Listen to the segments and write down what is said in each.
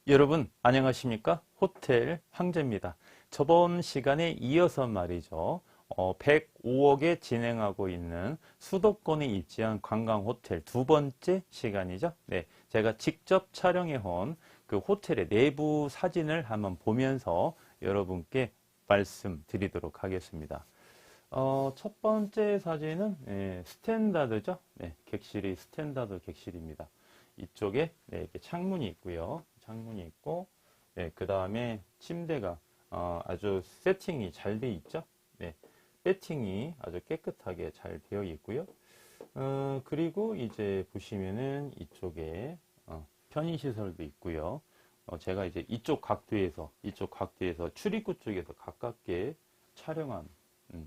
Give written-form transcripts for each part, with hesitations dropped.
여러분 안녕하십니까? 호텔 황제입니다. 저번 시간에 이어서 말이죠. 105억에 진행하고 있는 수도권에 입지한 관광호텔 두 번째 시간이죠. 네, 제가 직접 촬영해 온 그 호텔의 내부 사진을 한번 보면서 여러분께 말씀드리도록 하겠습니다. 첫 번째 사진은 스탠다드죠. 네, 객실이 스탠다드 객실입니다. 이쪽에 이렇게 창문이 있고요. 창문이 있고, 그 다음에 침대가 아주 세팅이 잘 돼 있죠. 네, 세팅이 아주 깨끗하게 잘 되어 있고요. 그리고 이제 보시면은 이쪽에 편의시설도 있고요. 제가 이제 이쪽 각도에서 출입구 쪽에서 가깝게 촬영한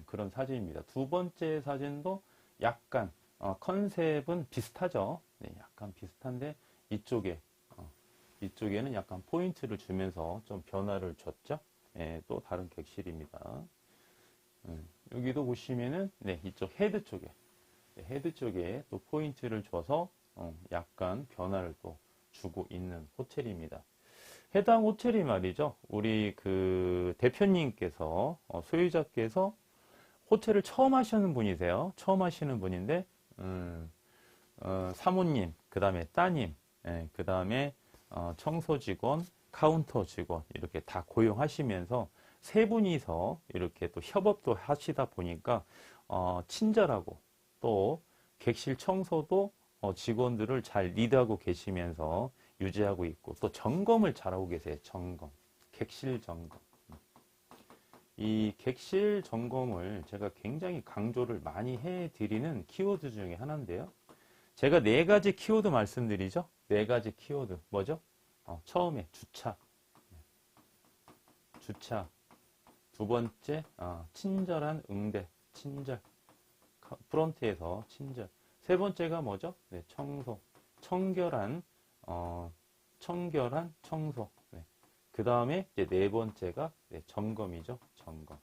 그런 사진입니다. 두 번째 사진도 약간 컨셉은 비슷하죠. 네, 약간 비슷한데 이쪽에는 약간 포인트를 주면서 좀 변화를 줬죠. 네, 또 다른 객실입니다. 여기도 보시면은 네, 이쪽 헤드 쪽에 또 포인트를 줘서 약간 변화를 또 주고 있는 호텔입니다. 해당 호텔이 말이죠. 우리 그 대표님께서 소유자께서 호텔을 처음 하시는 분이세요. 처음 하시는 분인데 사모님, 그 다음에 따님, 그 다음에 청소 직원, 카운터 직원 이렇게 다 고용하시면서 세 분이서 이렇게 또 협업도 하시다 보니까 친절하고 또 객실 청소도 직원들을 잘 리드하고 계시면서 유지하고 있고 또 점검을 잘하고 계세요. 점검, 객실 점검. 이 객실 점검을 제가 굉장히 강조를 많이 해드리는 키워드 중에 하나인데요. 제가 네 가지 키워드 말씀드리죠. 네 가지 키워드 뭐죠? 처음에 주차, 두 번째 친절한 응대, 친절, 프론트에서 친절. 세 번째가 뭐죠? 네, 청소, 청결한 청소. 네. 그 다음에 이제 네 번째가 점검이죠. 점검.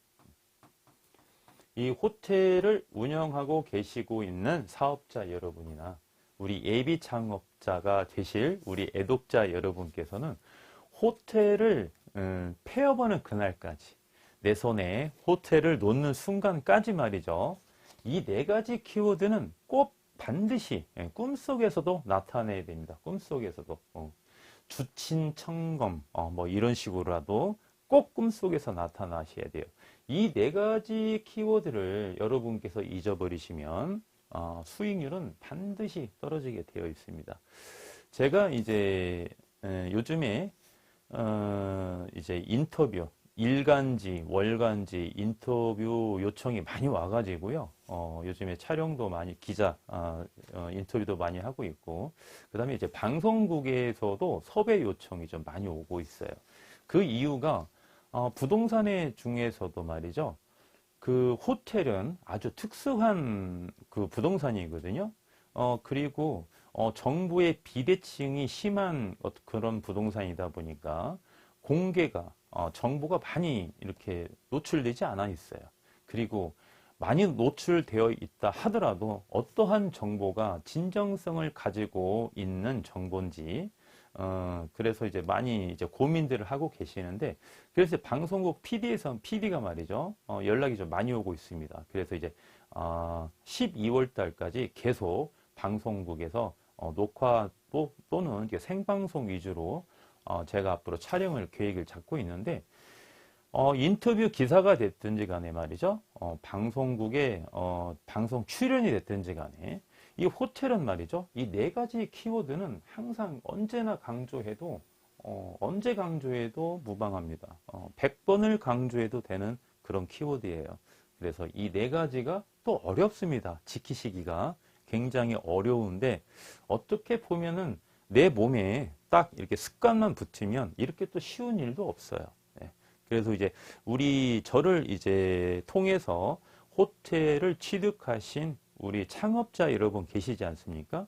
이 호텔을 운영하고 계시고 있는 사업자 여러분이나 우리 예비 창업자가 되실 우리 애독자 여러분께서는 호텔을 폐업하는 그날까지 내 손에 호텔을 놓는 순간까지 말이죠. 이 네 가지 키워드는 꼭 반드시 꿈속에서도 나타내야 됩니다. 꿈속에서도. 주친청검 뭐 이런 식으로라도 꼭 꿈속에서 나타나셔야 돼요. 이 네 가지 키워드를 여러분께서 잊어버리시면 수익률은 반드시 떨어지게 되어 있습니다. 제가 이제 요즘에 이제 인터뷰 일간지, 월간지 인터뷰 요청이 많이 와가지고요. 요즘에 촬영도 많이 기자 인터뷰도 많이 하고 있고, 그 다음에 이제 방송국에서도 섭외 요청이 좀 많이 오고 있어요. 그 이유가 부동산의 중에서도 말이죠. 그 호텔은 아주 특수한 그 부동산이거든요. 그리고 정부의 비대칭이 심한 그런 부동산이다 보니까 공개가 정보가 많이 이렇게 노출되지 않아 있어요. 그리고 많이 노출되어 있다 하더라도 어떠한 정보가 진정성을 가지고 있는 정보인지 그래서 이제 많이 이제 고민들을 하고 계시는데 그래서 방송국 PD가 말이죠 연락이 좀 많이 오고 있습니다. 그래서 이제 12월 달까지 계속 방송국에서 녹화 또는 생방송 위주로 제가 앞으로 촬영을 계획을 잡고 있는데 인터뷰 기사가 됐든지 간에 말이죠. 방송국에 방송 출연이 됐든지 간에 이 호텔은 말이죠. 이 네 가지 키워드는 항상 언제나 강조해도 언제 강조해도 무방합니다. 100번을 강조해도 되는 그런 키워드예요. 그래서 이 네 가지가 또 어렵습니다. 지키시기가 굉장히 어려운데 어떻게 보면은 내 몸에 딱 이렇게 습관만 붙으면 이렇게 또 쉬운 일도 없어요. 네. 그래서 이제 저를 이제 통해서 호텔을 취득하신 우리 창업자 여러분 계시지 않습니까?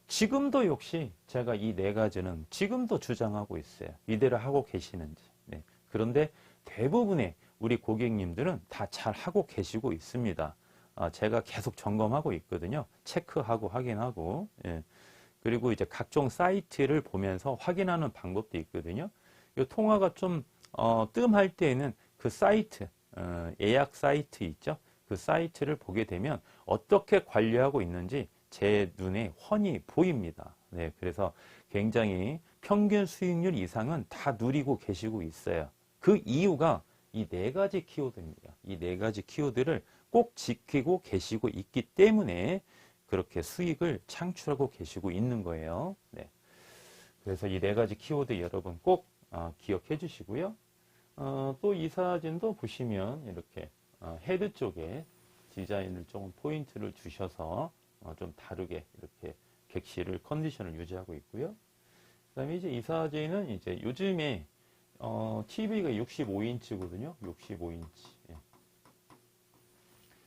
지금도 역시 제가 이 네 가지는 지금도 주장하고 있어요. 이대로 하고 계시는지. 네. 그런데 대부분의 우리 고객님들은 다 잘 하고 계시고 있습니다. 제가 계속 점검하고 있거든요. 체크하고 확인하고. 예. 그리고 이제 각종 사이트를 보면서 확인하는 방법도 있거든요. 이 통화가 좀 뜸할 때에는 그 사이트, 예약 사이트 있죠? 그 사이트를 보게 되면 어떻게 관리하고 있는지 제 눈에 훤히 보입니다. 네, 그래서 굉장히 평균 수익률 이상은 다 누리고 계시고 있어요. 그 이유가 이 네 가지 키워드입니다. 이 네 가지 키워드를 꼭 지키고 계시고 있기 때문에 그렇게 수익을 창출하고 계시고 있는 거예요. 네. 그래서 이 네 가지 키워드 여러분 꼭 기억해 주시고요. 또 이 사진도 보시면 이렇게 헤드 쪽에 디자인을 조금 포인트를 주셔서 좀 다르게 이렇게 객실을 컨디션을 유지하고 있고요. 그 다음에 이제 이 사진은 이제 요즘에 TV가 65인치거든요. 65인치. 예.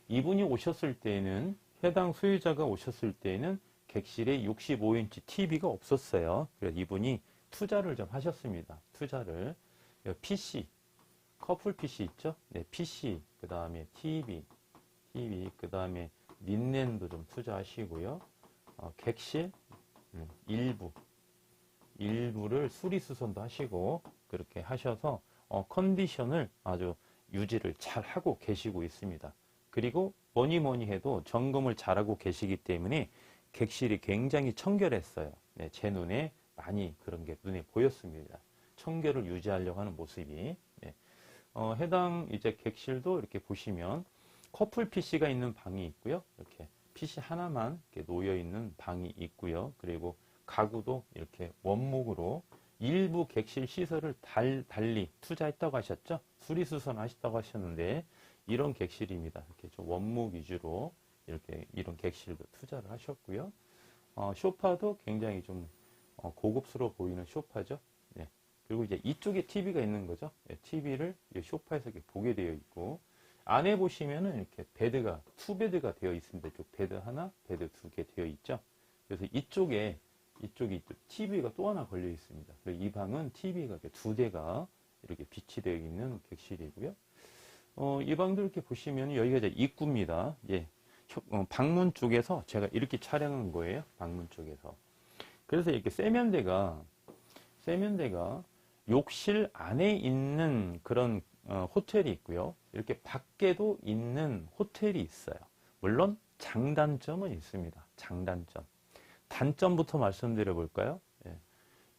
이분이 오셨을 때는 해당 소유자가 오셨을 때는 객실에 65인치 TV가 없었어요. 그래서 이분이 투자를 좀 하셨습니다. 투자를 PC, 커플 PC 있죠? 네, PC, 그 다음에 TV, 그 다음에 린넨도 좀 투자하시고요. 객실 일부를 수리수선도 하시고 그렇게 하셔서 컨디션을 아주 유지를 잘 하고 계시고 있습니다. 그리고 뭐니 해도 점검을 잘하고 계시기 때문에 객실이 굉장히 청결했어요. 네, 제 눈에 많이 그런 게 눈에 보였습니다. 청결을 유지하려고 하는 모습이. 네. 해당 이제 객실도 이렇게 보시면 커플 PC가 있는 방이 있고요. 이렇게 PC 하나만 이렇게 놓여 있는 방이 있고요. 그리고 가구도 이렇게 원목으로 일부 객실 시설을 달리 투자했다고 하셨죠? 수리수선 하셨다고 하셨는데 이런 객실입니다. 이렇게 좀 원목 위주로 이렇게 이런 객실도 투자를 하셨고요. 소파도 굉장히 좀 고급스러워 보이는 소파죠. 네. 그리고 이제 이쪽에 TV가 있는 거죠. 네, TV를 소파에서 이렇게 보게 되어 있고 안에 보시면은 이렇게 베드가 투베드가 되어 있습니다. 이쪽 베드 하나, 베드 두 개 되어 있죠. 그래서 이쪽에 TV가 또 하나 걸려 있습니다. 그래서 이 방은 TV가 두 대가 이렇게 비치되어 있는 객실이고요. 이 방도 이렇게 보시면 여기가 이제 입구입니다. 예. 방문 쪽에서 제가 이렇게 촬영한 거예요. 방문 쪽에서. 그래서 이렇게 세면대가 욕실 안에 있는 그런 호텔이 있고요. 이렇게 밖에도 있는 호텔이 있어요. 물론 장단점은 있습니다. 장단점. 단점부터 말씀드려 볼까요? 예.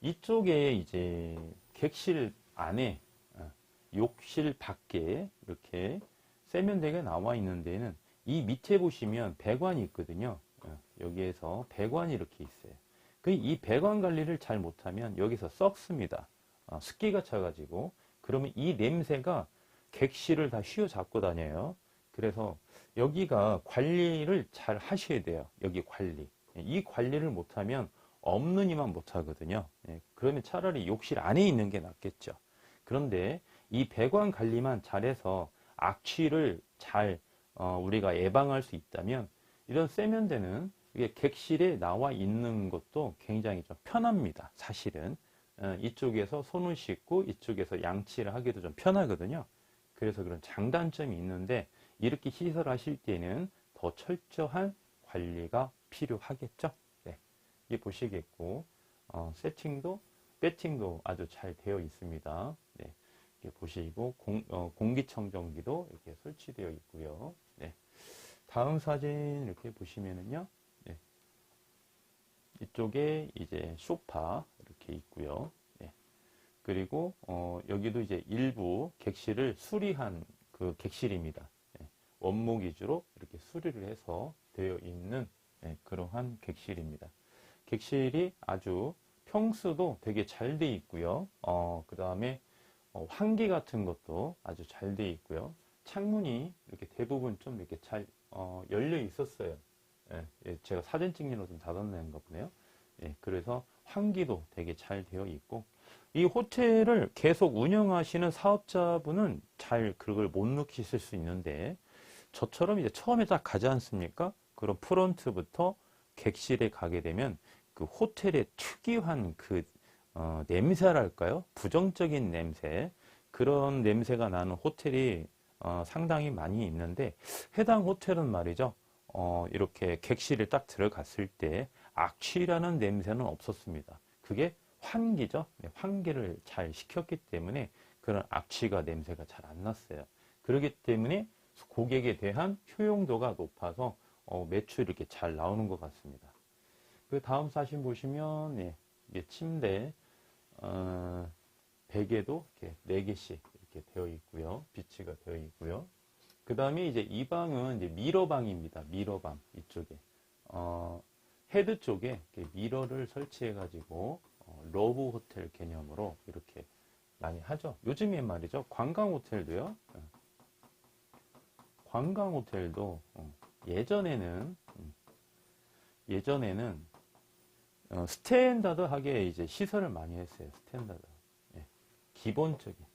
이쪽에 이제 객실 안에 욕실 밖에 이렇게 세면대가 나와 있는 데는 이 밑에 보시면 배관이 있거든요. 여기에서 배관이 이렇게 있어요. 이 배관 관리를 잘 못하면 여기서 썩습니다. 습기가 차가지고 그러면 이 냄새가 객실을 다 휘어잡고 다녀요. 그래서 여기가 관리를 잘 하셔야 돼요. 여기 관리. 이 관리를 못하면 없는 이만 못하거든요. 그러면 차라리 욕실 안에 있는 게 낫겠죠. 그런데 이 배관 관리만 잘해서 악취를 잘 우리가 예방할 수 있다면 이런 세면대는 이게 객실에 나와 있는 것도 굉장히 좀 편합니다. 사실은 이쪽에서 손을 씻고 이쪽에서 양치를 하기도 좀 편하거든요. 그래서 그런 장단점이 있는데 이렇게 시설하실 때는 더 철저한 관리가 필요하겠죠. 네. 이 보시겠고 배팅도 아주 잘 되어 있습니다. 네. 이렇게 보시고 공기청정기도 이렇게 설치되어 있고요. 네. 다음 사진 이렇게 보시면은요. 네. 이쪽에 이제 소파 이렇게 있고요. 네. 그리고 여기도 이제 일부 객실을 수리한 그 객실입니다. 네. 원목 위주로 이렇게 수리를 해서 되어 있는 그러한 객실입니다. 객실이 아주 평수도 되게 잘 돼 있고요. 그 다음에 환기 같은 것도 아주 잘 돼 있고요. 창문이 이렇게 대부분 좀 이렇게 잘 열려 있었어요. 제가 사진 찍느라 좀 닫아놓은가 보네요. 그래서 환기도 되게 잘 되어 있고 이 호텔을 계속 운영하시는 사업자분은 잘 그걸 못 느끼실 수 있는데 저처럼 이제 처음에 딱 가지 않습니까? 그런 프론트부터 객실에 가게 되면 그 호텔의 특유한 그 냄새랄까요? 부정적인 냄새 그런 냄새가 나는 호텔이 상당히 많이 있는데 해당 호텔은 말이죠. 이렇게 객실에 딱 들어갔을 때 악취라는 냄새는 없었습니다. 그게 환기죠. 네, 환기를 잘 시켰기 때문에 그런 악취가 냄새가 잘 안 났어요. 그렇기 때문에 고객에 대한 효용도가 높아서 매출이 이렇게 잘 나오는 것 같습니다. 그 다음 사진 보시면 네, 이게 침대 베개도 이렇게 4개씩 이렇게 되어 있고요. 비치가 되어 있고요. 그 다음에 이제 이 방은 이제 미러방입니다. 미러방 이쪽에 헤드 쪽에 이렇게 미러를 설치해 가지고 러브 호텔 개념으로 이렇게 많이 하죠. 요즘에 말이죠. 관광 호텔도요. 관광 호텔도 예전에는 스탠다드하게 이제 시설을 많이 했어요. 스탠다드. 예, 기본적인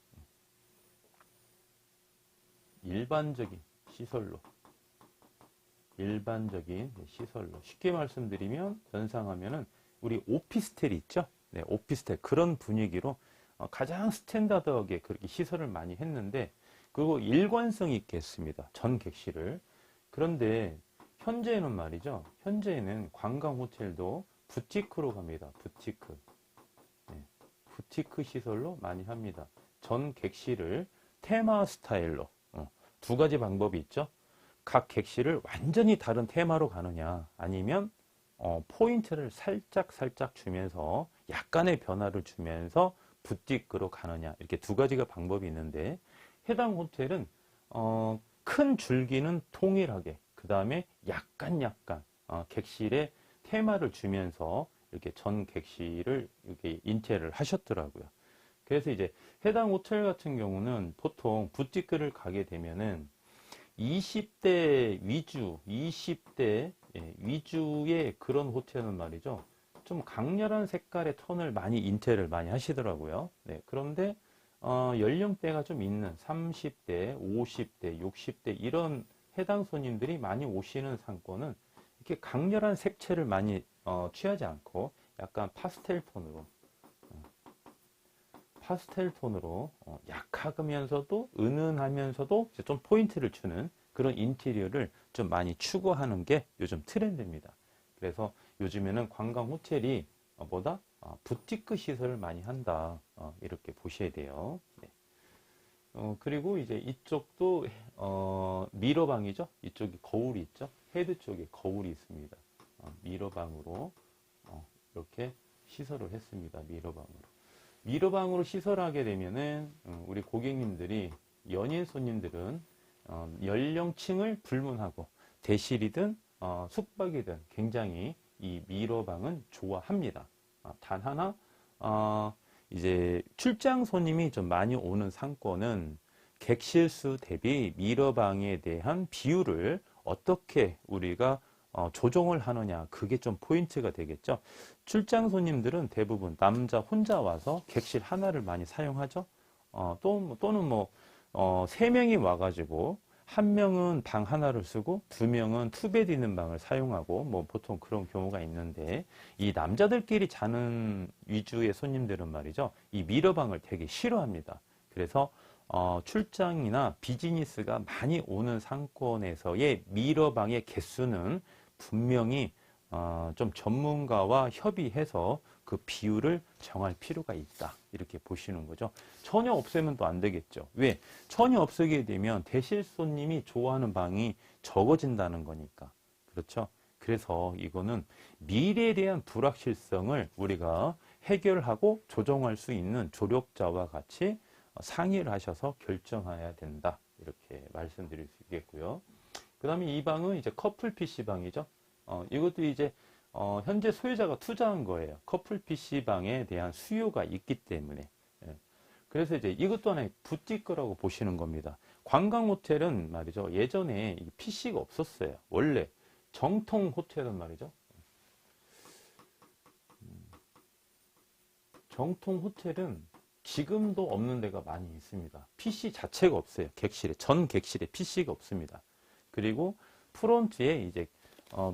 일반적인 시설로 쉽게 말씀드리면 연상하면은 우리 오피스텔 있죠? 네, 오피스텔 그런 분위기로 가장 스탠다드하게 그렇게 시설을 많이 했는데 그리고 일관성 있게 했습니다. 전 객실을. 그런데 현재는 말이죠. 현재는 관광 호텔도 부티크로 갑니다. 부티크. 네, 부티크 시설로 많이 합니다. 전 객실을 테마 스타일로. 두 가지 방법이 있죠. 각 객실을 완전히 다른 테마로 가느냐 아니면 포인트를 살짝 주면서 약간의 변화를 주면서 부티크로 가느냐 이렇게 두 가지가 방법이 있는데 해당 호텔은 큰 줄기는 통일하게 그 다음에 약간 객실에 테마를 주면서 이렇게 전 객실을 이렇게 인테리어를 하셨더라고요. 그래서 이제 해당 호텔 같은 경우는 보통 부티크를 가게 되면은 20대 위주, 20대 위주의 그런 호텔은 말이죠. 좀 강렬한 색깔의 톤을 많이 인테리어를 많이 하시더라고요. 네, 그런데 연령대가 좀 있는 30대, 50대, 60대 이런 해당 손님들이 많이 오시는 상권은 이렇게 강렬한 색채를 많이 취하지 않고 약간 파스텔 톤으로 약하면서도 은은하면서도 좀 포인트를 주는 그런 인테리어를 좀 많이 추구하는 게 요즘 트렌드입니다. 그래서 요즘에는 관광 호텔이 뭐다? 부티크 시설을 많이 한다. 이렇게 보셔야 돼요. 네. 그리고 이제 이쪽도 미러방이죠. 이쪽에 거울이 있죠. 헤드 쪽에 거울이 있습니다. 미러방으로 이렇게 시설을 했습니다. 미러방으로 시설하게 되면은 우리 고객님들이 연인 손님들은 연령층을 불문하고 대실이든 숙박이든 굉장히 이 미러방은 좋아합니다. 단 하나 이제 출장 손님이 좀 많이 오는 상권은 객실 수 대비 미러방에 대한 비율을 어떻게 우리가 조정을 하느냐 그게 좀 포인트가 되겠죠. 출장 손님들은 대부분 남자 혼자 와서 객실 하나를 많이 사용하죠. 또는 뭐 3명이 와가지고 한 명은 방 하나를 쓰고 2명은 투베드 있는 방을 사용하고 뭐 보통 그런 경우가 있는데 이 남자들끼리 자는 위주의 손님들은 말이죠. 이 미러방을 되게 싫어합니다. 그래서 출장이나 비즈니스가 많이 오는 상권에서의 미러방의 개수는 분명히 좀 전문가와 협의해서 그 비율을 정할 필요가 있다. 이렇게 보시는 거죠. 전혀 없애면 또 안 되겠죠. 왜? 전혀 없애게 되면 대실 손님이 좋아하는 방이 적어진다는 거니까. 그렇죠? 그래서 이거는 미래에 대한 불확실성을 우리가 해결하고 조정할 수 있는 조력자와 같이 상의를 하셔서 결정해야 된다. 이렇게 말씀드릴 수 있겠고요. 그 다음에 이 방은 이제 커플 PC방이죠. 이것도 이제 현재 소유자가 투자한 거예요. 커플 PC방에 대한 수요가 있기 때문에. 예. 그래서 이제 이것도 하나의 부티크라고 보시는 겁니다. 관광 호텔은 말이죠. 예전에 PC가 없었어요. 원래 정통 호텔은 말이죠. 정통 호텔은 지금도 없는 데가 많이 있습니다. PC 자체가 없어요. 전 객실에 PC가 없습니다. 그리고 프론트에 이제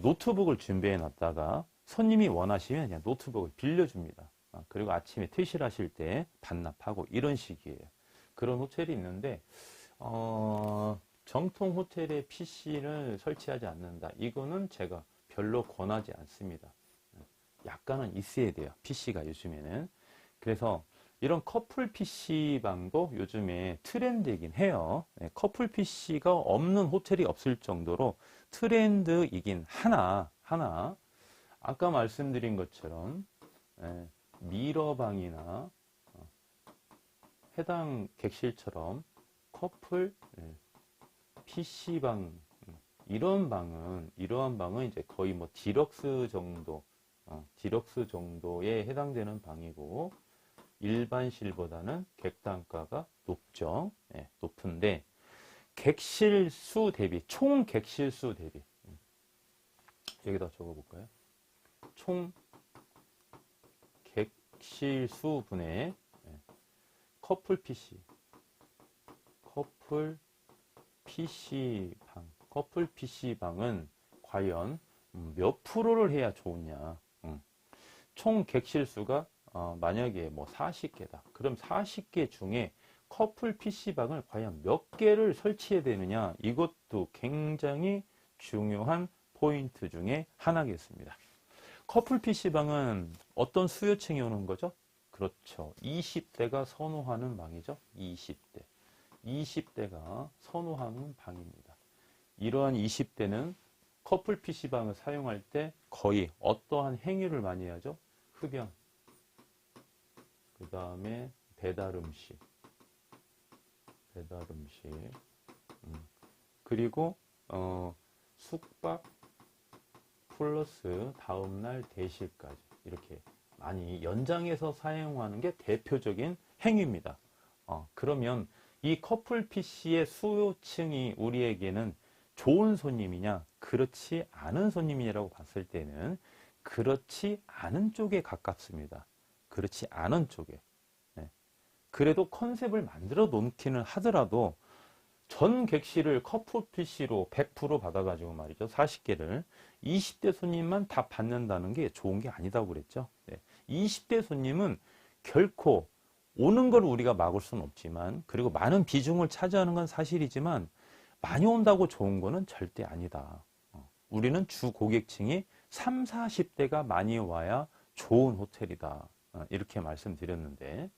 노트북을 준비해 놨다가 손님이 원하시면 그냥 노트북을 빌려줍니다. 그리고 아침에 퇴실하실 때 반납하고 이런 식이에요. 그런 호텔이 있는데 정통 호텔에 PC를 설치하지 않는다. 이거는 제가 별로 권하지 않습니다. 약간은 있어야 돼요. PC가 요즘에는. 그래서 이런 커플 PC방도 요즘에 트렌드이긴 해요. 네, 커플 PC가 없는 호텔이 없을 정도로 트렌드이긴 하나, 아까 말씀드린 것처럼 미러방이나 해당 객실처럼 커플 PC방 이러한 방은 이제 거의 뭐 디럭스 정도에 해당되는 방이고 일반실보다는 객단가가 높죠. 높은데 객실수 대비 총 객실수 대비 여기다 적어볼까요? 총 객실수 분의 커플 PC방은 과연 몇 프로를 해야 좋으냐. 총 객실수가 만약에 뭐 40개다. 그럼 40개 중에 커플 PC방을 과연 몇 개를 설치해야 되느냐. 이것도 굉장히 중요한 포인트 중에 하나겠습니다. 커플 PC방은 어떤 수요층이 오는 거죠? 그렇죠. 20대가 선호하는 방이죠. 20대가 선호하는 방입니다. 이러한 20대는 커플 PC방을 사용할 때 거의 어떠한 행위를 많이 하죠? 흡연, 그 다음에 배달음식, 그리고 숙박 플러스 다음날 대실까지 이렇게 많이 연장해서 사용하는 게 대표적인 행위입니다. 그러면 이 커플 PC의 수요층이 우리에게는 좋은 손님이냐, 그렇지 않은 손님이냐라고 봤을 때는 그렇지 않은 쪽에 가깝습니다. 그렇지 않은 쪽에. 그래도 컨셉을 만들어 놓기는 하더라도 전 객실을 커플 PC로 100% 받아가지고 말이죠. 40개를 20대 손님만 다 받는다는 게 좋은 게 아니다고 그랬죠. 20대 손님은 결코 오는 걸 우리가 막을 수는 없지만, 그리고 많은 비중을 차지하는 건 사실이지만 많이 온다고 좋은 거는 절대 아니다. 우리는 주 고객층이 3, 40대가 많이 와야 좋은 호텔이다. 이렇게 말씀드렸는데,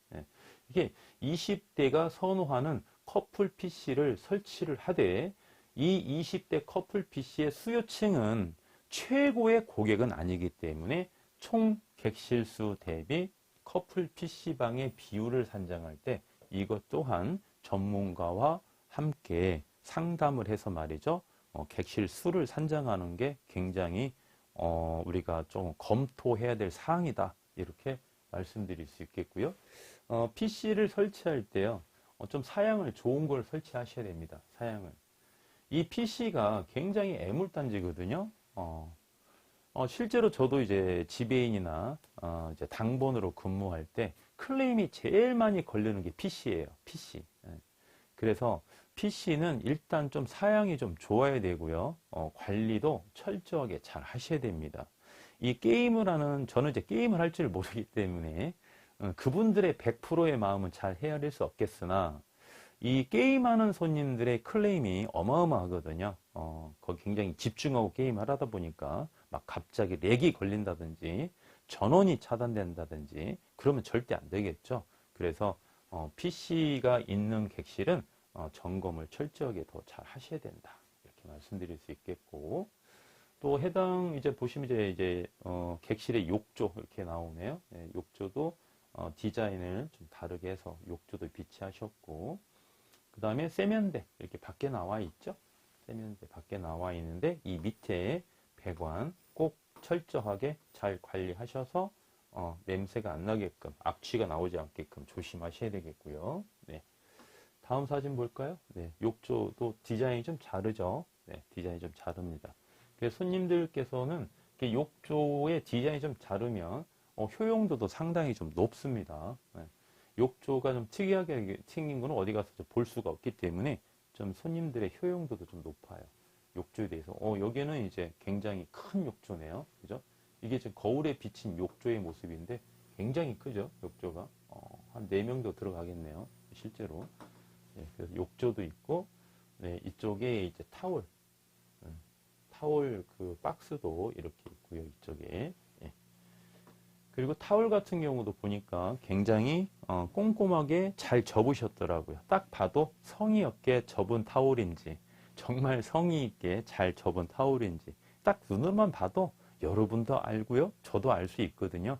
이게 20대가 선호하는 커플 PC를 설치를 하되, 이 20대 커플 PC의 수요층은 최고의 고객은 아니기 때문에 총 객실수 대비 커플 PC방의 비율을 산정할 때 이것 또한 전문가와 함께 상담을 해서 말이죠. 객실 수를 산정하는 게 굉장히 우리가 좀 검토해야 될 사항이다. 이렇게 말씀드릴 수 있겠고요. PC를 설치할 때요. 좀 사양을 좋은 걸 설치하셔야 됩니다. 사양을. 이 PC가 굉장히 애물단지거든요. 실제로 저도 이제 지배인이나 이제 당번으로 근무할 때 클레임이 제일 많이 걸리는 게 PC예요. PC. 그래서 PC는 일단 좀 사양이 좀 좋아야 되고요. 관리도 철저하게 잘 하셔야 됩니다. 이 게임을 하는, 저는 이제 게임을 할 줄 모르기 때문에 그분들의 100%의 마음은 잘 헤아릴 수 없겠으나 이 게임하는 손님들의 클레임이 어마어마하거든요. 거기 굉장히 집중하고 게임을 하다 보니까 막 갑자기 렉이 걸린다든지 전원이 차단된다든지 그러면 절대 안 되겠죠. 그래서 PC가 있는 객실은 점검을 철저하게 더 잘 하셔야 된다. 이렇게 말씀드릴 수 있겠고, 또 해당 이제 보시면 이제 객실의 욕조 이렇게 나오네요. 욕조도 디자인을 좀 다르게 해서 욕조도 비치하셨고, 그 다음에 세면대 이렇게 밖에 나와 있죠. 세면대 밖에 나와 있는데 이 밑에 배관 꼭 철저하게 잘 관리하셔서 냄새가 안 나게끔, 악취가 나오지 않게끔 조심하셔야 되겠고요. 네. 다음 사진 볼까요? 네, 욕조도 디자인이 좀 다르죠. 네, 디자인이 좀 다릅니다. 그래서 손님들께서는 욕조의 디자인이 좀 다르면 효용도도 상당히 좀 높습니다. 네. 욕조가 좀 특이하게 생긴 거는 어디 가서 볼 수가 없기 때문에 좀 손님들의 효용도도 좀 높아요. 욕조에 대해서. 여기는 이제 굉장히 큰 욕조네요. 그죠? 이게 지금 거울에 비친 욕조의 모습인데 굉장히 크죠? 욕조가. 한 4명도 들어가겠네요. 실제로. 네, 그래서 욕조도 있고, 네, 이쪽에 이제 타월 그 박스도 이렇게 있고요. 이쪽에. 네. 그리고 타월 같은 경우도 보니까 굉장히 꼼꼼하게 잘 접으셨더라고요. 딱 봐도 성의 없게 접은 타월인지 정말 성의 있게 잘 접은 타월인지 딱 눈으로만 봐도 여러분도 알고요. 저도 알 수 있거든요.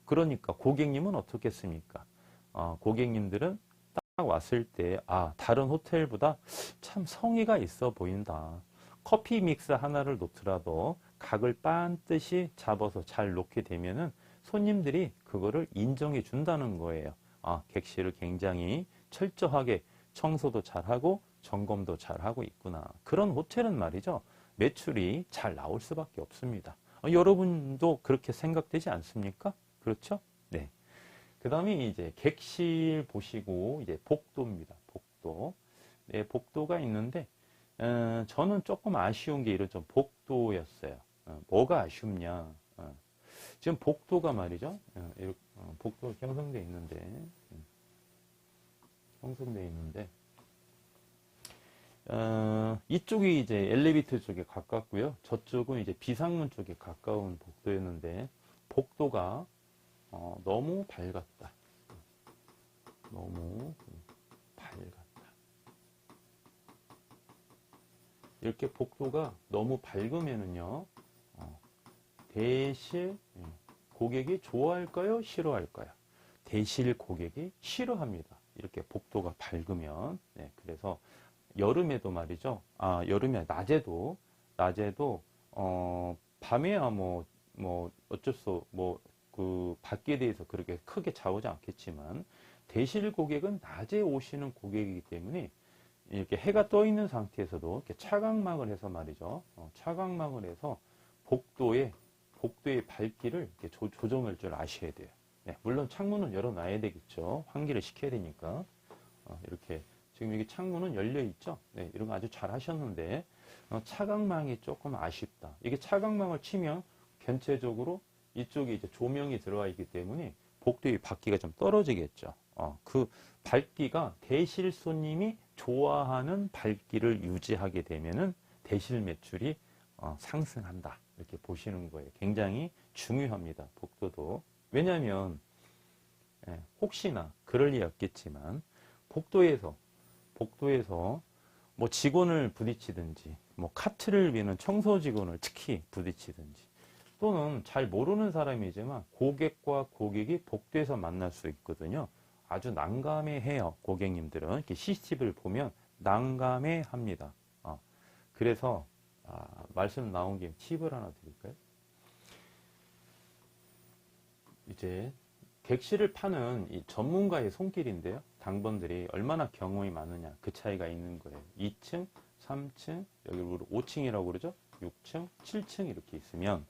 그러니까 고객님은 어떻겠습니까? 고객님들은 딱 왔을 때 다른 호텔보다 참 성의가 있어 보인다. 커피 믹스 하나를 놓더라도 각을 반드시 잡아서 잘 놓게 되면은 손님들이 그거를 인정해 준다는 거예요. 객실을 굉장히 철저하게 청소도 잘하고 점검도 잘하고 있구나. 그런 호텔은 말이죠. 매출이 잘 나올 수밖에 없습니다. 여러분도 그렇게 생각되지 않습니까? 그렇죠? 네. 그 다음에 이제 객실 보시고 이제 복도입니다. 복도. 네, 복도가 있는데, 저는 조금 아쉬운 게 이런 좀 복도였어요. 뭐가 아쉽냐. 지금 복도가 말이죠. 복도가 형성되어 있는데, 이쪽이 이제 엘리베이터 쪽에 가깝고요. 저쪽은 이제 비상문 쪽에 가까운 복도였는데, 복도가 너무 밝았다. 너무 밝았다. 이렇게 복도가 너무 밝으면은요, 대실 고객이 좋아할까요? 싫어할까요? 대실 고객이 싫어합니다. 이렇게 복도가 밝으면. 네, 그래서 여름에도 말이죠. 여름에 낮에도 밤에야 어쩔 수 그 밖에 대해서 그렇게 크게 좌우지 않겠지만 대실 고객은 낮에 오시는 고객이기 때문에 이렇게 해가 떠 있는 상태에서도 이렇게 차광막을 해서 말이죠. 차광막을 해서 복도의 밝기를 이렇게 조정할 줄 아셔야 돼요. 네, 물론 창문은 열어놔야 되겠죠. 환기를 시켜야 되니까. 이렇게 지금 여기 창문은 열려 있죠. 네, 이런 거 아주 잘 하셨는데 차광망이 조금 아쉽다. 이게 차광망을 치면 전체적으로 이쪽에 이제 조명이 들어와 있기 때문에 복도의 밝기가 좀 떨어지겠죠. 그 밝기가 대실 손님이 좋아하는 밝기를 유지하게 되면은 대실 매출이 상승한다. 이렇게 보시는 거예요. 굉장히 중요합니다. 복도도. 왜냐하면 혹시나 그럴 리 없겠지만 복도에서 뭐 직원을 부딪히든지 뭐 카트를 비는 청소 직원을 특히 부딪히든지 또는 잘 모르는 사람이지만 고객과 고객이 복도에서 만날 수 있거든요. 아주 난감해해요. 고객님들은 이렇게 CCTV를 보면 난감해합니다. 그래서 말씀 나온 김에 팁을 하나 드릴까요? 이제 객실을 파는 이 전문가의 손길인데요. 당번들이 얼마나 경험이 많으냐 그 차이가 있는 거예요. 2층, 3층, 여기 5층이라고 그러죠. 6층, 7층 이렇게 있으면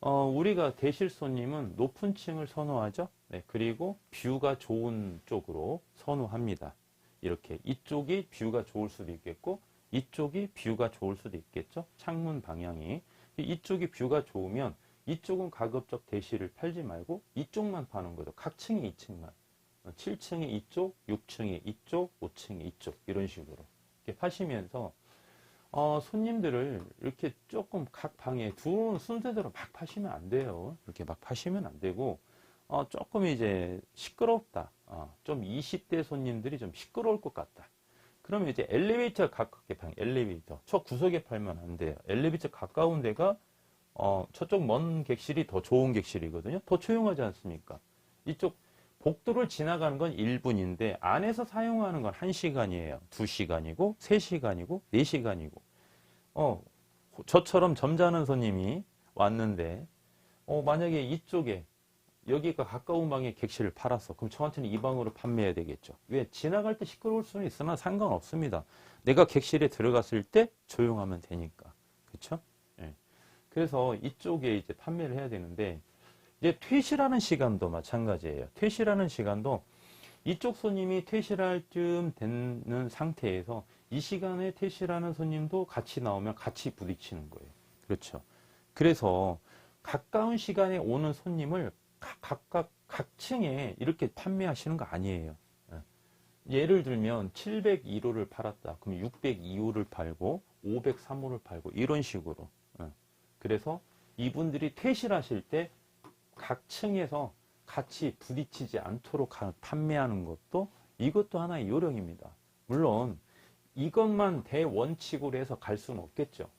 우리가 대실 손님은 높은 층을 선호하죠. 네, 그리고 뷰가 좋은 쪽으로 선호합니다. 이렇게 이쪽이 뷰가 좋을 수도 있겠고 이쪽이 뷰가 좋을 수도 있겠죠. 창문 방향이. 이쪽이 뷰가 좋으면 이쪽은 가급적 대실을 팔지 말고 이쪽만 파는 거죠. 각 층이 2층만. 7층이 이쪽, 6층이 이쪽, 5층이 이쪽 이런 식으로 이렇게 파시면서 손님들을 이렇게 조금 각 방에 들어오는 순서대로 막 파시면 안 돼요. 이렇게 막 파시면 안 되고, 조금 이제 시끄럽다. 좀 20대 손님들이 좀 시끄러울 것 같다. 그러면 이제 엘리베이터 가깝게 엘리베이터. 저 구석에 팔면 안 돼요. 엘리베이터 가까운 데가, 저쪽 먼 객실이 더 좋은 객실이거든요. 더 조용하지 않습니까? 이쪽 복도를 지나가는 건 1분인데 안에서 사용하는 건 1시간이에요. 2시간이고 3시간이고 4시간이고 저처럼 점잖은 손님이 왔는데 만약에 이쪽에 여기가 가까운 방에 객실을 팔았어. 그럼 저한테는 이 방으로 판매해야 되겠죠. 왜? 지나갈 때 시끄러울 수는 있으나 상관없습니다. 내가 객실에 들어갔을 때 조용하면 되니까. 그렇죠? 네. 그래서 이쪽에 이제 판매를 해야 되는데 이제 퇴실하는 시간도 마찬가지예요. 퇴실하는 시간도 이쪽 손님이 퇴실할 쯤 되는 상태에서 이 시간에 퇴실하는 손님도 같이 나오면 같이 부딪히는 거예요. 그렇죠. 그래서 가까운 시간에 오는 손님을 각각 각 층에 이렇게 판매하시는 거 아니에요. 예를 들면 701호를 팔았다. 그럼 602호를 팔고 503호를 팔고 이런 식으로. 그래서 이분들이 퇴실하실 때 각 층에서 같이 부딪히지 않도록 판매하는 것도 이것도 하나의 요령입니다. 물론 이것만 대원칙으로 해서 갈 수는 없겠죠.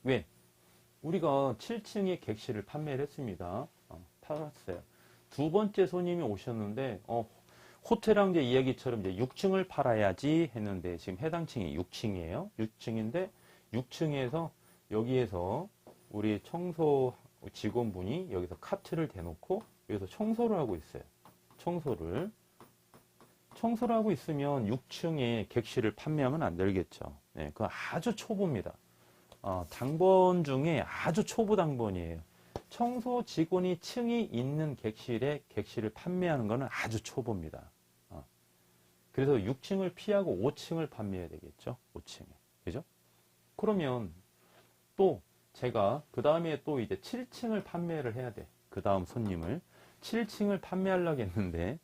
왜? 우리가 7층에 객실을 판매를 했습니다. 팔았어요. 두 번째 손님이 오셨는데 호텔 왕자 이야기처럼 이제 6층을 팔아야지 했는데 지금 해당 층이 6층이에요. 6층인데 6층에서 여기에서 우리 청소 직원분이 여기서 카트를 대놓고 여기서 청소를 하고 있어요. 청소를 하고 있으면 6층에 객실을 판매하면 안 되겠죠. 네, 그건 아주 초보입니다. 당번 중에 아주 초보 당번이에요. 청소 직원이 층이 있는 객실에 객실을 판매하는 것은 아주 초보입니다. 그래서 6층을 피하고 5층을 판매해야 되겠죠. 5층에. 그죠? 그러면 또 제가 그 다음에 또 이제 7층을 판매를 해야 돼. 그 다음 손님을 7층을 판매하려고 했는데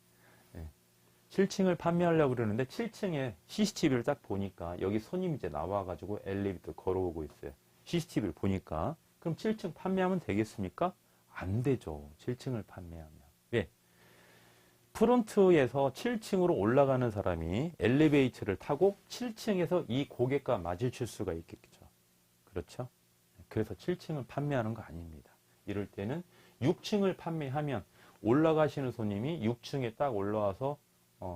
7층을 판매하려고 그러는데 7층에 CCTV를 딱 보니까 여기 손님이 이제 나와가지고 엘리베이터 걸어오고 있어요. CCTV를 보니까 그럼 7층 판매하면 되겠습니까? 안 되죠. 7층을 판매하면. 왜? 프론트에서 7층으로 올라가는 사람이 엘리베이터를 타고 7층에서 이 고객과 마주칠 수가 있겠죠. 그렇죠? 그래서 7층을 판매하는 거 아닙니다. 이럴 때는 6층을 판매하면 올라가시는 손님이 6층에 딱 올라와서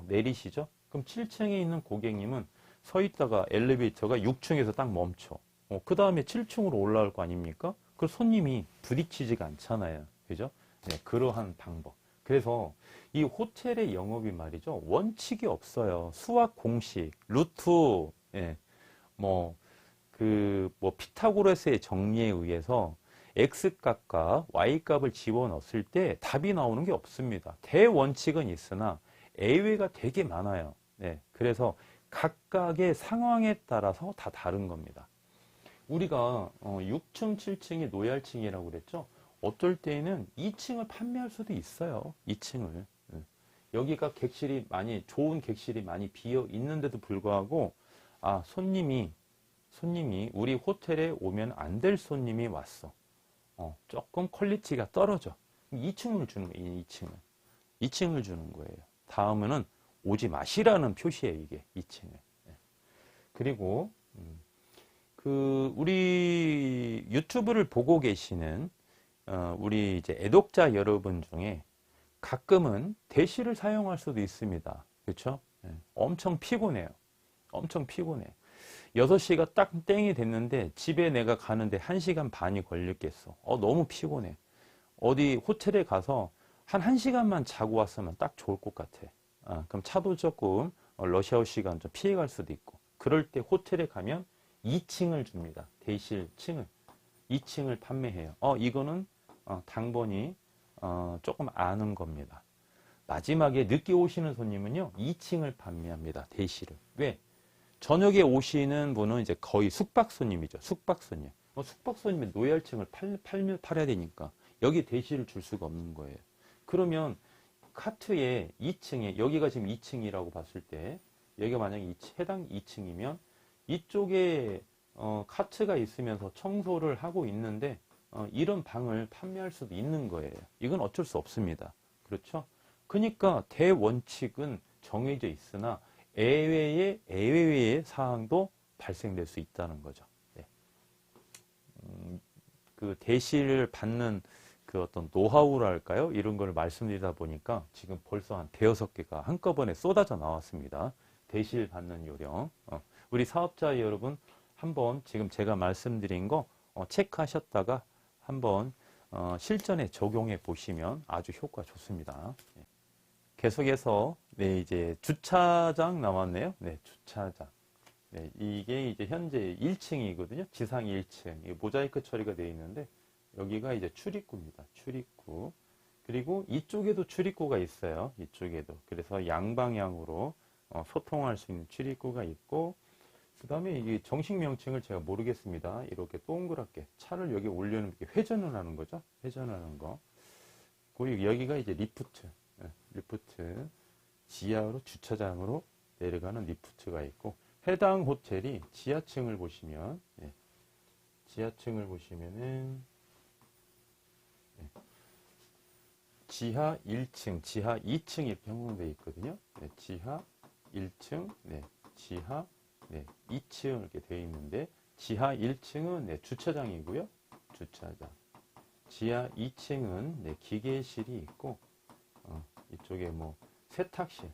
내리시죠? 그럼 7층에 있는 고객님은 서 있다가 엘리베이터가 6층에서 딱 멈춰. 그 다음에 7층으로 올라올 거 아닙니까? 그 손님이 부딪히지가 않잖아요. 그죠? 네, 그러한 방법. 그래서 이 호텔의 영업이 말이죠. 원칙이 없어요. 수학 공식, 루트, 예, 피타고라스의 정리에 의해서 X값과 Y값을 집어넣었을 때 답이 나오는 게 없습니다. 대원칙은 있으나 예외가 되게 많아요. 네, 그래서 각각의 상황에 따라서 다 다른 겁니다. 우리가 6층, 7층이 노얄층이라고 그랬죠. 어떨 때에는 2층을 판매할 수도 있어요. 2층을. 여기가 객실이 좋은 객실이 많이 비어 있는데도 불구하고 손님이 우리 호텔에 오면 안 될 손님이 왔어. 조금 퀄리티가 떨어져. 2층을 주는 거예요. 2층을 주는 거예요. 다음에는 오지 마시라는 표시예요. 이게 2층을. 그리고 우리 유튜브를 보고 계시는 우리 이제 애독자 여러분 중에 가끔은 대시를 사용할 수도 있습니다. 그렇죠? 엄청 피곤해요. 엄청 피곤해. 6시가 딱 땡이 됐는데 집에 내가 가는데 1시간 반이 걸렸겠어. 너무 피곤해. 어디 호텔에 가서 한 1시간만 자고 왔으면 딱 좋을 것 같아. 그럼 차도 조금 러시아워 시간 좀 피해갈 수도 있고. 그럴 때 호텔에 가면 2층을 줍니다. 대실 층을. 2층을 판매해요. 이거는 당번이 조금 아는 겁니다. 마지막에 늦게 오시는 손님은요. 2층을 판매합니다. 대실을. 왜? 저녁에 오시는 분은 이제 거의 숙박 손님이죠. 숙박 손님. 숙박 손님은 노얄층을 팔아야 되니까 여기 대실을 줄 수가 없는 거예요. 그러면 카트에 2층에 여기가 지금 2층이라고 봤을 때 여기가 만약에 해당 2층이면 이쪽에 카트가 있으면서 청소를 하고 있는데 이런 방을 판매할 수도 있는 거예요. 이건 어쩔 수 없습니다. 그렇죠? 그러니까 대원칙은 정해져 있으나 예외의 사항도 발생될 수 있다는 거죠. 네. 그 대시를 받는 그 어떤 노하우랄까요? 이런 걸 말씀드리다 보니까 지금 벌써 한 5-6개가 한꺼번에 쏟아져 나왔습니다. 대실 받는 요령. 우리 사업자 여러분 한번 지금 제가 말씀드린 거 체크하셨다가 한번 실전에 적용해 보시면 아주 효과 좋습니다. 네. 계속해서 이제 주차장 나왔네요. 네, 주차장. 네, 이게 이제 현재 1층이거든요. 지상 1층. 모자이크 처리가 되어 있는데 여기가 이제 출입구입니다. 출입구. 그리고 이쪽에도 출입구가 있어요. 이쪽에도. 그래서 양방향으로 소통할 수 있는 출입구가 있고, 그 다음에 이게 정식 명칭을 제가 모르겠습니다. 이렇게 동그랗게 차를 여기 올려놓은 게 회전을 하는 거죠. 회전을 하는 거. 그리고 여기가 이제 리프트. 리프트. 지하로 주차장으로 내려가는 리프트가 있고, 해당 호텔이 지하층을 보시면, 지하층을 보시면은, 지하 1층, 지하 2층 이렇게 형성되어 있거든요. 네, 지하 1층, 네, 지하 네, 2층 이렇게 되어 있는데 지하 1층은 네, 주차장이고요. 주차장. 지하 2층은 네, 기계실이 있고 이쪽에 뭐 세탁실.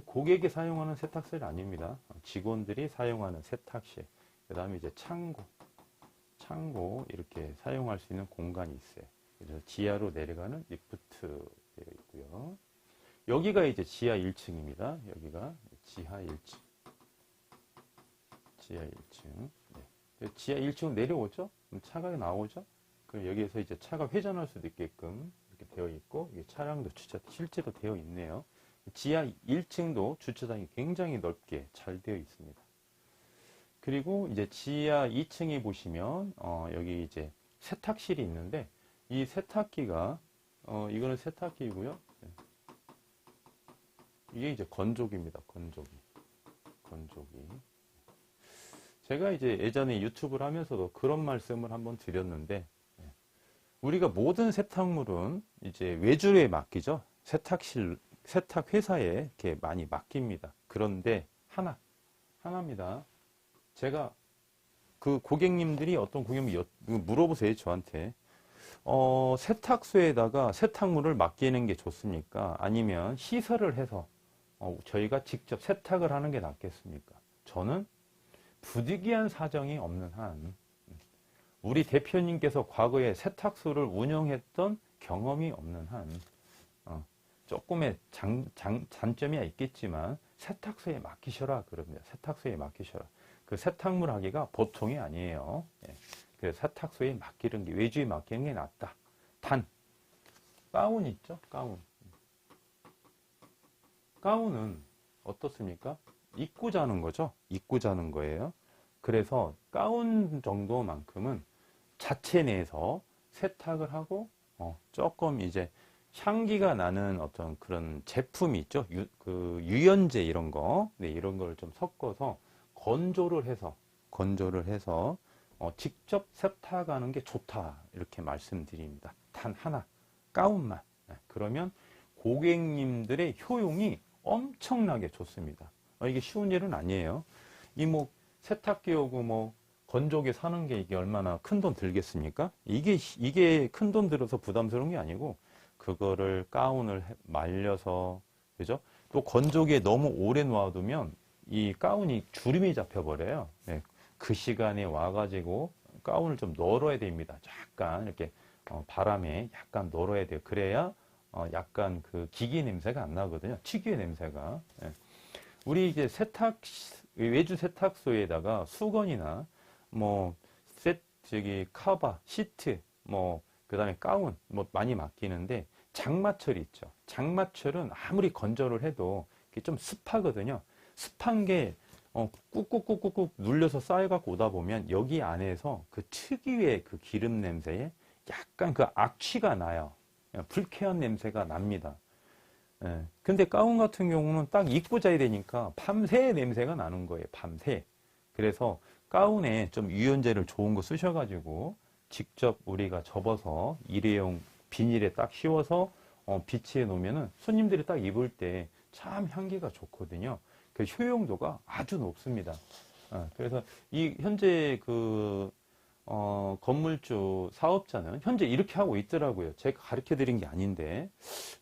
고객이 사용하는 세탁실 아닙니다. 직원들이 사용하는 세탁실. 그 다음에 이제 창고 이렇게 사용할 수 있는 공간이 있어요. 그래서 지하로 내려가는 리프트 되어 있고요. 여기가 이제 지하 1층입니다. 여기가 지하 1층. 지하 1층. 네. 지하 1층 내려오죠? 그럼 차가 나오죠? 그럼 여기에서 이제 차가 회전할 수도 있게끔 이렇게 되어 있고, 차량도 주차 실제로 되어 있네요. 지하 1층도 주차장이 굉장히 넓게 잘 되어 있습니다. 그리고 이제 지하 2층에 보시면, 여기 이제 세탁실이 있는데, 이 세탁기가, 이거는 세탁기이고요. 네. 이게 이제 건조기입니다. 건조기. 제가 이제 예전에 유튜브를 하면서도 그런 말씀을 한번 드렸는데, 우리가 모든 세탁물은 이제 외주에 맡기죠. 세탁 회사에 이렇게 많이 맡깁니다. 그런데 하나입니다. 제가 그 고객님들이 어떤 고객님이 물어보세요, 저한테. 세탁소에다가 세탁물을 맡기는 게 좋습니까? 아니면 시설을 해서 저희가 직접 세탁을 하는 게 낫겠습니까? 저는 부득이한 사정이 없는 한 우리 대표님께서 과거에 세탁소를 운영했던 경험이 없는 한 조금의 단점이 있겠지만 세탁소에 맡기셔라 그럽니다. 세탁소에 맡기셔라. 그 세탁물 하기가 보통이 아니에요. 그래서 세탁소에 맡기는 게 외주에 맡기는 게 낫다. 가운 있죠? 가운은 어떻습니까? 입고 자는 거죠. 입고 자는 거예요. 그래서 가운 정도만큼은 자체 내에서 세탁을 하고 조금 이제 향기가 나는 어떤 그런 제품이 있죠. 유연제 이런 거, 네, 이런 걸 좀 섞어서 건조를 해서 직접 세탁하는 게 좋다 이렇게 말씀드립니다. 단 하나, 가운만. 네, 그러면 고객님들의 효용이 엄청나게 좋습니다. 이게 쉬운 일은 아니에요. 뭐 세탁기 오고 뭐 건조기 사는 게 이게 얼마나 큰 돈 들겠습니까? 이게 큰 돈 들어서 부담스러운 게 아니고 그거를 가운을 말려서 그죠? 또 건조기에 너무 오래 놔두면 이 가운이 주름이 잡혀버려요. 네, 그 시간에 와가지고 가운을 좀 널어야 됩니다. 약간 이렇게 바람에 약간 널어야 돼요. 그래야 약간 그 기계 냄새가 안 나거든요. 특유의 냄새가. 네. 우리 이제 외주 세탁소에다가 수건이나 뭐 커버, 시트, 그 다음에 가운 많이 맡기는데 장마철이 있죠. 장마철은 아무리 건조를 해도 좀 습하거든요. 습한 게 꾹꾹꾹꾹 눌려서 쌓여갖고 오다 보면 여기 안에서 그 특유의 그 기름 냄새에 약간 그 악취가 나요. 불쾌한 냄새가 납니다. 근데 가운 같은 경우는 딱 입고 자야 되니까 밤새 냄새가 나는 거예요. 밤새. 그래서 가운에 좀 유연제를 좋은 거 쓰셔가지고 직접 우리가 접어서 일회용 비닐에 딱 씌워서 비치해 놓으면은 손님들이 딱 입을 때 참 향기가 좋거든요. 그 효용도가 아주 높습니다. 그래서 현재 건물주 사업자는 현재 이렇게 하고 있더라고요. 제가 가르쳐 드린 게 아닌데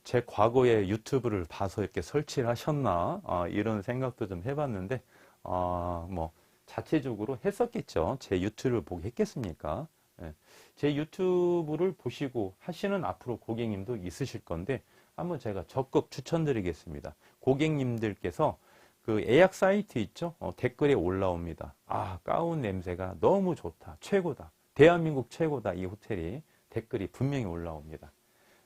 제 과거에 유튜브를 봐서 이렇게 설치를 하셨나 이런 생각도 좀 해봤는데 뭐 자체적으로 했었겠죠. 제 유튜브를 보고 했겠습니까? 제 유튜브를 보시고 하시는 앞으로 고객님도 있으실 건데 한번 제가 적극 추천드리겠습니다. 고객님들께서 그 예약 사이트 있죠? 댓글에 올라옵니다. 가운 냄새가 너무 좋다. 최고다. 대한민국 최고다. 이 호텔이 댓글이 분명히 올라옵니다.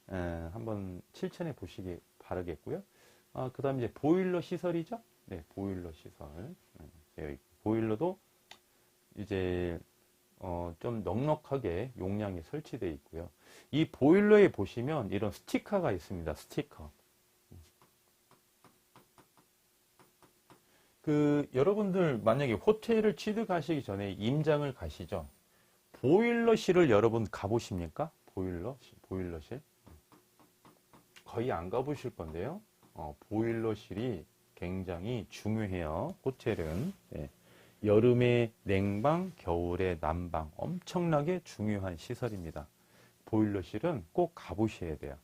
한번 실천해 보시기 바라겠고요. 그 다음에 이제 보일러 시설이죠? 네, 보일러 시설. 보일러도 이제 좀 넉넉하게 용량이 설치되어 있고요. 이 보일러에 보시면 이런 스티커가 있습니다. 스티커. 여러분들 만약에 호텔을 취득하시기 전에 임장을 가시죠. 보일러실을 여러분 가보십니까? 보일러실. 거의 안 가보실 건데요. 보일러실이 굉장히 중요해요. 호텔은. 예. 여름에 냉방, 겨울에 난방 엄청나게 중요한 시설입니다. 보일러실은 꼭 가보셔야 돼요.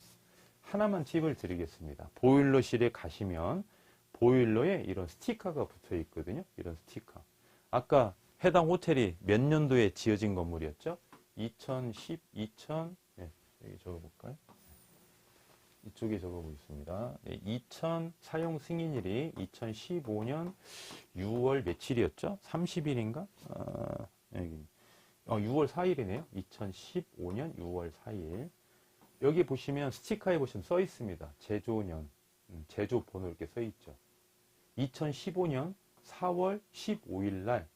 하나만 팁을 드리겠습니다. 보일러실에 가시면 보일러에 이런 스티커가 붙어 있거든요. 이런 스티커. 아까 해당 호텔이 몇 년도에 지어진 건물이었죠? 2010, 네, 여기 적어볼까요? 이쪽에 적어보겠습니다. 네, 2000 사용 승인일이 2015년 6월 며칠이었죠? 30일인가? 여기. 6월 4일이네요. 2015년 6월 4일. 여기 보시면 스티커에 보시면 써 있습니다. 제조년, 제조 번호 이렇게 써 있죠. 2015년 4월 15일 날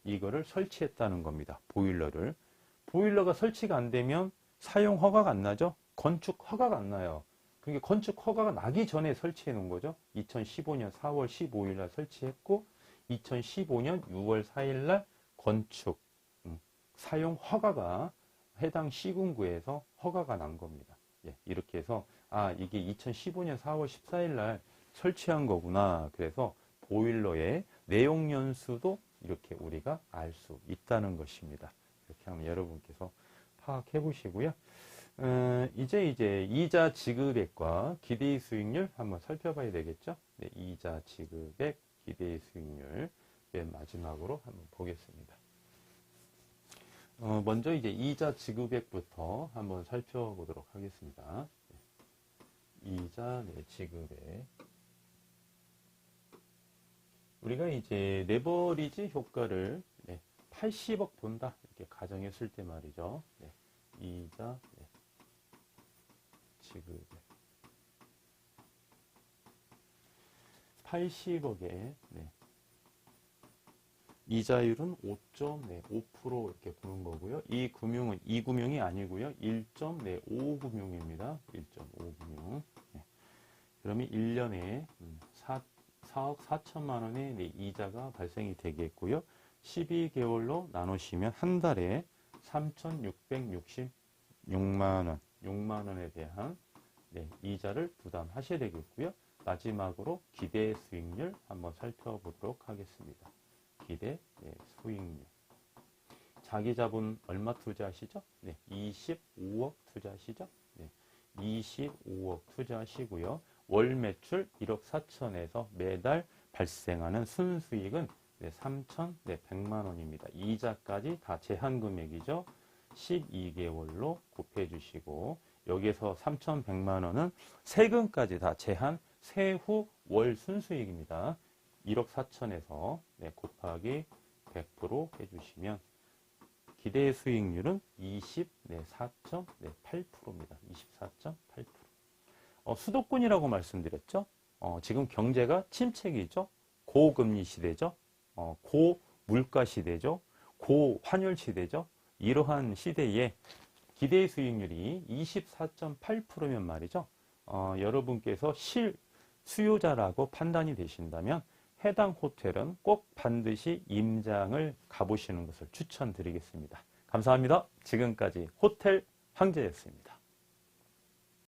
이거를 설치했다는 겁니다. 보일러를. 보일러가 설치가 안 되면 사용 허가가 안 나죠? 건축 허가가 안 나요. 그러니까 건축 허가가 나기 전에 설치해 놓은 거죠. 2015년 4월 15일 날 설치했고 2015년 6월 4일 날 건축 사용 허가가 해당 시군구에서 허가가 난 겁니다. 예, 이렇게 해서 이게 2015년 4월 14일 날 설치한 거구나. 그래서 보일러의 내용 연수도 이렇게 우리가 알 수 있다는 것입니다. 이렇게 하면 여러분께서 파악해 보시고요. 이제 이자 지급액과 기대의 수익률 한번 살펴봐야 되겠죠? 네, 이자 지급액, 기대의 수익률 맨 마지막으로 한번 보겠습니다. 먼저 이제 이자 지급액부터 한번 살펴보도록 하겠습니다. 이자 지급액. 우리가 이제 레버리지 효과를 80억 본다 이렇게 가정했을 때 말이죠. 이자 지급액 80억에 이자율은 5.5% 이렇게 보는 거고요. 이 금융이 아니고요. 1.5금융입니다. 1.5금융. 그러면 1년에 4억 4천만 원의 이자가 발생이 되겠고요. 12개월로 나누시면 한 달에 3,666만 원, 6만 원에 대한 이자를 부담하셔야 되겠고요. 마지막으로 기대 수익률 한번 살펴보도록 하겠습니다. 기대 수익률. 자기 자본 얼마 투자하시죠? 25억 투자하시죠? 25억 투자하시고요. 월 매출 1억 4천에서 매달 발생하는 순수익은 3,100만 원입니다. 이자까지 다 제한 금액이죠. 12개월로 곱해 주시고 여기에서 3,100만 원은 세금까지 다 제한 세후 월 순수익입니다. 1억 4천에서 곱하기 100% 해주시면 기대 수익률은 24.8%입니다. 24.8%. 수도권이라고 말씀드렸죠. 지금 경제가 침체기죠. 고금리 시대죠. 고물가 시대죠. 고환율 시대죠. 이러한 시대에 기대 수익률이 24.8%면 말이죠. 여러분께서 실수요자라고 판단이 되신다면 해당 호텔은 꼭 반드시 임장을 가보시는 것을 추천드리겠습니다. 감사합니다. 지금까지 호텔 황제였습니다.